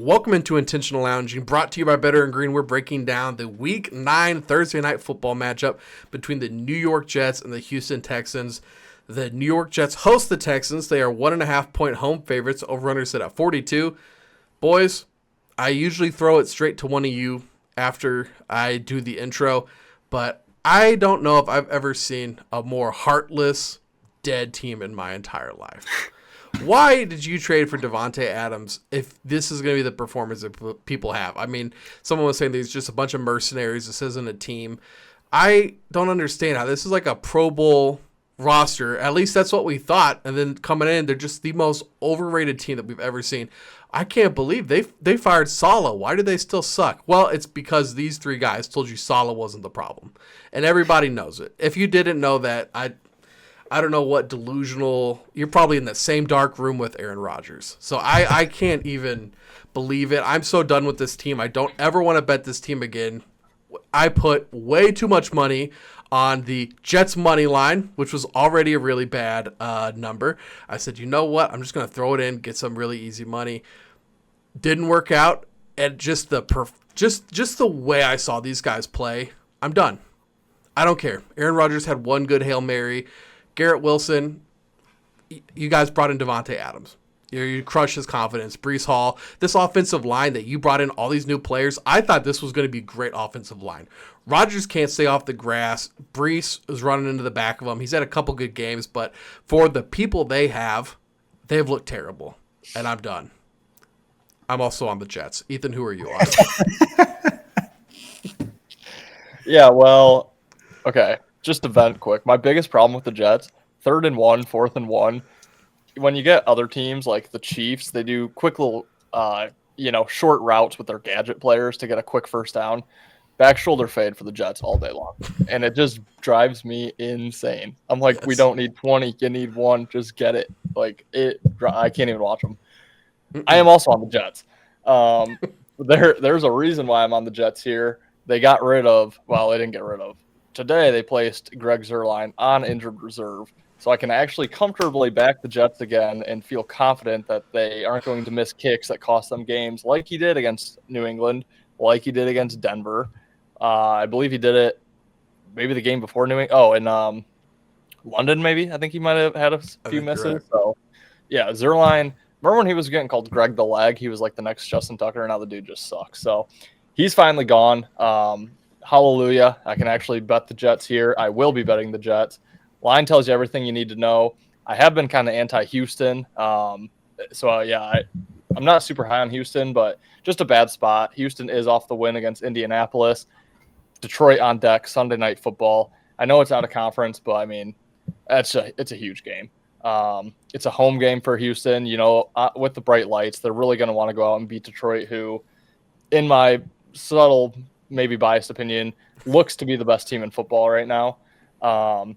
Welcome into Intentional Lounging, brought to you by Better and Green. We're breaking down the Week 9 Thursday Night Football matchup between the New York Jets and the Houston Texans. The New York Jets host the Texans. They are 1.5-point home favorites. Over-under set at 42. Boys, I usually throw it straight to one of you after I do the intro, but I don't know if I've ever seen a more heartless, dead team in my entire life. Why did you trade for Davante Adams if this is going to be the performance that people have? I mean, someone was saying there's just a bunch of mercenaries. This isn't a team. I don't understand how this is like a Pro Bowl roster. At least that's what we thought. And then coming in, they're just the most overrated team that we've ever seen. I can't believe they fired Saleh. Why do they still suck? Well, it's because these three guys told you Saleh wasn't the problem. And everybody knows it. If you didn't know that, I don't know what delusional. You're probably in the same dark room with Aaron Rodgers. So I can't even believe it. I'm so done with this team. I don't ever want to bet this team again. I put way too much money on the Jets money line, which was already a really bad number. I said, you know what? I'm just going to throw it in, get some really easy money. Didn't work out. And just the way I saw these guys play, I'm done. I don't care. Aaron Rodgers had one good Hail Mary. Garrett Wilson, you guys brought in Davante Adams. You crushed his confidence. Breece Hall, this offensive line that you brought in all these new players, I thought this was going to be a great offensive line. Rodgers can't stay off the grass. Breece is running into the back of him. He's had a couple good games, but for the people they've looked terrible. And I'm done. I'm also on the Jets. Ethan, who are you on? Yeah, well, okay. Just to vent quick, my biggest problem with the Jets, 3rd and 1, 4th and 1, when you get other teams like the Chiefs, they do quick little, short routes with their gadget players to get a quick first down. Back shoulder fade for the Jets all day long. And it just drives me insane. I'm like, yes. We don't need 20. You need one. Just get it. I can't even watch them. I am also on the Jets. There's a reason why I'm on the Jets here. They got rid of, well, they didn't get rid of. Today, they placed Greg Zuerlein on injured reserve, so I can actually comfortably back the Jets again and feel confident that they aren't going to miss kicks that cost them games like he did against New England, like he did against Denver. I believe he did it maybe the game before New England. Oh, in London maybe. I think he might have had a few misses. Correct. So, yeah, Zuerlein. Remember when he was getting called Greg the Leg? He was like the next Justin Tucker, and now the dude just sucks. So he's finally gone. Hallelujah. I can actually bet the Jets here. I will be betting the Jets. Line tells you everything you need to know. I have been kind of anti-Houston. I'm not super high on Houston, but just a bad spot. Houston is off the win against Indianapolis. Detroit on deck, Sunday Night Football. I know it's out of conference, but, I mean, it's a huge game. It's a home game for Houston. With the bright lights, they're really going to want to go out and beat Detroit, who, in my subtle – maybe biased opinion, looks to be the best team in football right now. And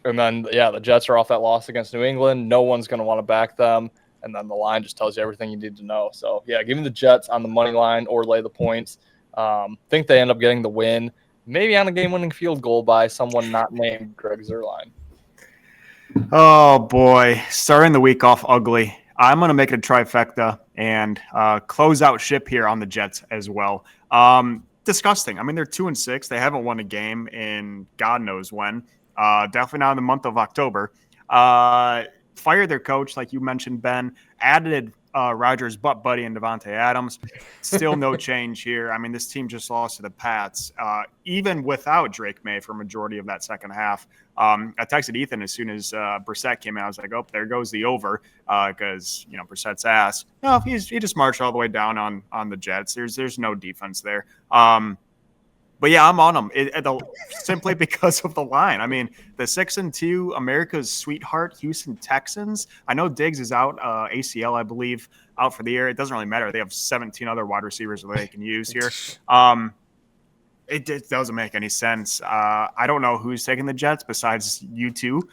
then, the Jets are off that loss against New England. No one's going to want to back them. And then the line just tells you everything you need to know. So, give me the Jets on the money line or lay the points. Think they end up getting the win, maybe on a game-winning field goal by someone not named Greg Zuerlein. Oh, boy. Starting the week off ugly. I'm going to make it a trifecta and close out ship here on the Jets as well. Disgusting. I mean, they're 2-6. They haven't won a game in God knows when. Definitely not in the month of October. Fired their coach, like you mentioned, Ben. Added Rodgers' butt buddy and Davante Adams. Still no change here. I mean, this team just lost to the Pats, even without Drake May for a majority of that second half. I texted Ethan as soon as Brissett came in. I was like, oh, there goes the over because, Brissett's ass. No, he just marched all the way down on the Jets. There's no defense there. But, I'm on them simply because of the line. I mean, the 6-2 America's sweetheart Houston Texans. I know Diggs is out, ACL, I believe, out for the year. It doesn't really matter. They have 17 other wide receivers that they can use here. It doesn't make any sense. I don't know who's taking the Jets besides you two.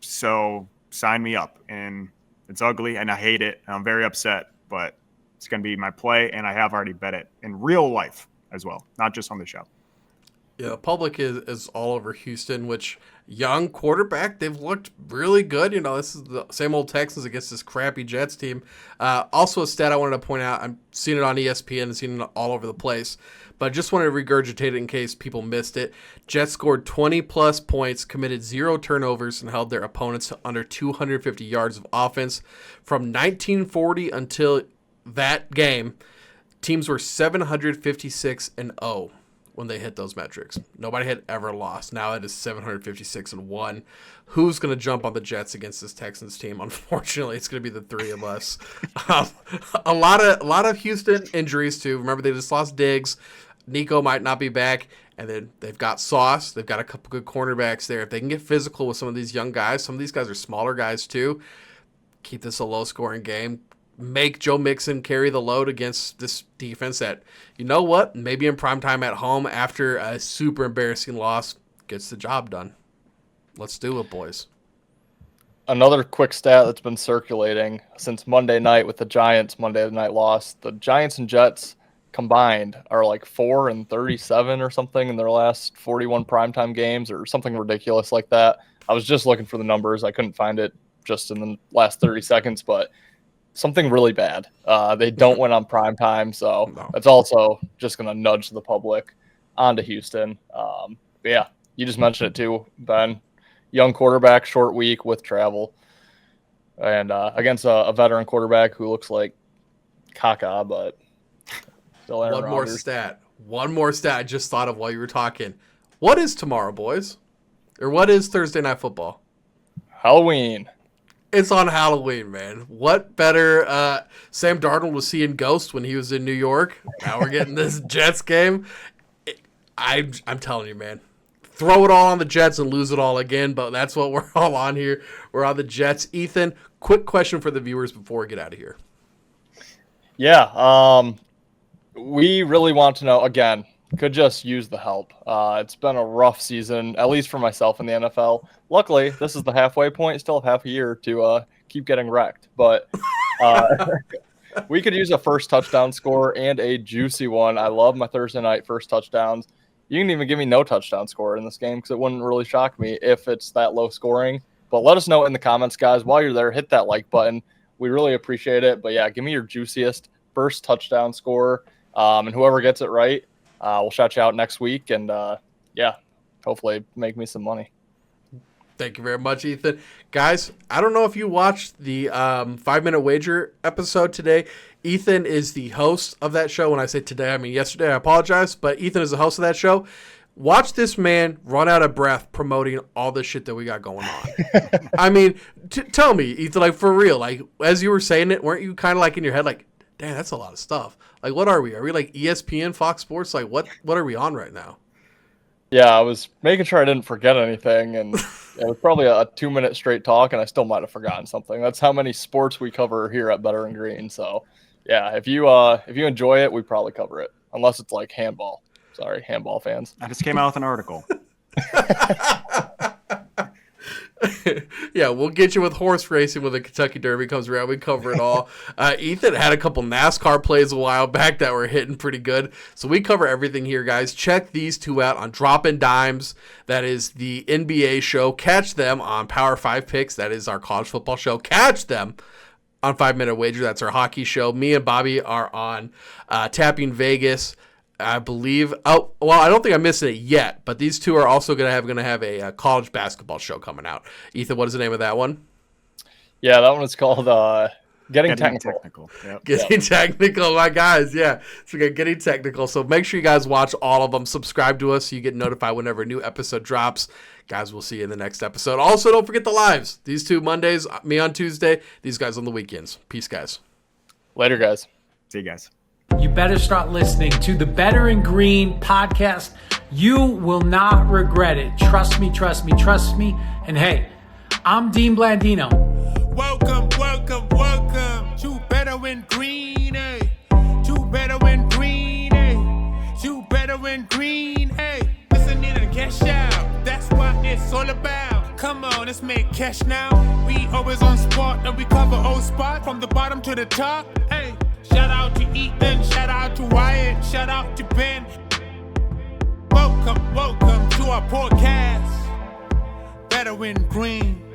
So sign me up. And it's ugly, and I hate it. And I'm very upset, but it's going to be my play, and I have already bet it in real life as well, not just on the show. Yeah, the public is all over Houston, which young quarterback, they've looked really good. This is the same old Texans against this crappy Jets team. Also a stat I wanted to point out, I've seen it on ESPN and seen it all over the place, but I just wanted to regurgitate it in case people missed it. Jets scored 20-plus points, committed 0 turnovers, and held their opponents to under 250 yards of offense. From 1940 until that game, teams were 756-0 when they hit those metrics. Nobody had ever lost. Now it is 756-1. Who's going to jump on the Jets against this Texans team? Unfortunately, it's going to be the three of us. A lot of Houston injuries too. Remember, they just lost Diggs. Nico might not be back, and then they've got Sauce. They've got a couple good cornerbacks there. If they can get physical with some of these young guys, some of these guys are smaller guys too. Keep this a low-scoring game. Make Joe Mixon carry the load against this defense that, you know what, maybe in primetime at home after a super embarrassing loss, gets the job done. Let's do it, boys. Another quick stat that's been circulating since Monday night with the Giants' Monday night loss, the Giants and Jets combined are like 4-37 or something in their last 41 primetime games or something ridiculous like that. I was just looking for the numbers. I couldn't find it just in the last 30 seconds, but something really bad. They don't win on prime time, so That's also just going to nudge the public onto Houston. But yeah, you just mentioned it too, Ben. Young quarterback, short week with travel, and against a veteran quarterback who looks like Kaka, but still Aaron Rodgers. One more stat I just thought of while you were talking. What is tomorrow, boys? Or what is Thursday Night Football? Halloween. It's on Halloween, man. What better? Sam Darnold was seeing ghosts when he was in New York. Now we're getting this Jets game. I'm telling you, man. Throw it all on the Jets and lose it all again, but that's what we're all on here. We're on the Jets. Ethan, quick question for the viewers before we get out of here. Yeah, we really want to know, again, could just use the help. It's been a rough season, at least for myself in the NFL. Luckily, this is the halfway point. Still have half a year to keep getting wrecked. But we could use a first touchdown score and a juicy one. I love my Thursday night first touchdowns. You can even give me no touchdown score in this game because it wouldn't really shock me if it's that low scoring. But let us know in the comments, guys. While you're there, hit that like button. We really appreciate it. But, yeah, give me your juiciest first touchdown score. And whoever gets it right, we'll shout you out next week. And, yeah, hopefully make me some money. Thank you very much, Ethan. Guys, I don't know if you watched the 5-Minute Wager episode today. Ethan is the host of that show. When I say today, I mean yesterday. I apologize, but Ethan is the host of that show. Watch this man run out of breath promoting all the shit that we got going on. I mean, tell me, Ethan, like for real, like as you were saying it, weren't you kind of like in your head like, damn, that's a lot of stuff. Like, what are we? Are we like ESPN, Fox Sports? Like, what are we on right now? Yeah, I was making sure I didn't forget anything, and it was probably a 2-minute straight talk, and I still might have forgotten something. That's how many sports we cover here at Better and Green. So, yeah, if you enjoy it, we probably cover it, unless it's like handball. Sorry, handball fans. I just came out with an article. Yeah, we'll get you with horse racing when the Kentucky Derby comes around. We cover it all. Ethan had a couple NASCAR plays a while back that were hitting pretty good. So we cover everything here, guys. Check these two out on Droppin' Dimes. That is the NBA show. Catch them on Power 5 Picks. That is our college football show. Catch them on 5-Minute Wager. That's our hockey show. Me and Bobby are on Tapping Vegas. I believe. Oh, well, I don't think I'm missing it yet, but these two are also going to have a college basketball show coming out. Ethan, what is the name of that one? Yeah, that one is called Getting Technical. Yep. Getting Technical, my guys. Yeah, so we got Getting Technical. So make sure you guys watch all of them. Subscribe to us so you get notified whenever a new episode drops. Guys, we'll see you in the next episode. Also, don't forget the lives. These two Mondays, me on Tuesday, these guys on the weekends. Peace, guys. Later, guys. See you guys. You better start listening to the Better and Green podcast. You will not regret it. Trust me, trust me, trust me. And hey, I'm Dean Blandino. Welcome to Better and Green, eh? To Better and Green, eh? To Better and Green, eh? Listen in and cash out. That's what it's all about. Come on, let's make cash now. We always on spot and we cover old spot from the bottom to the top, hey. Shout out to Ethan, shout out to Wyatt, shout out to Ben. Whoa. welcome to our podcast. Better win green.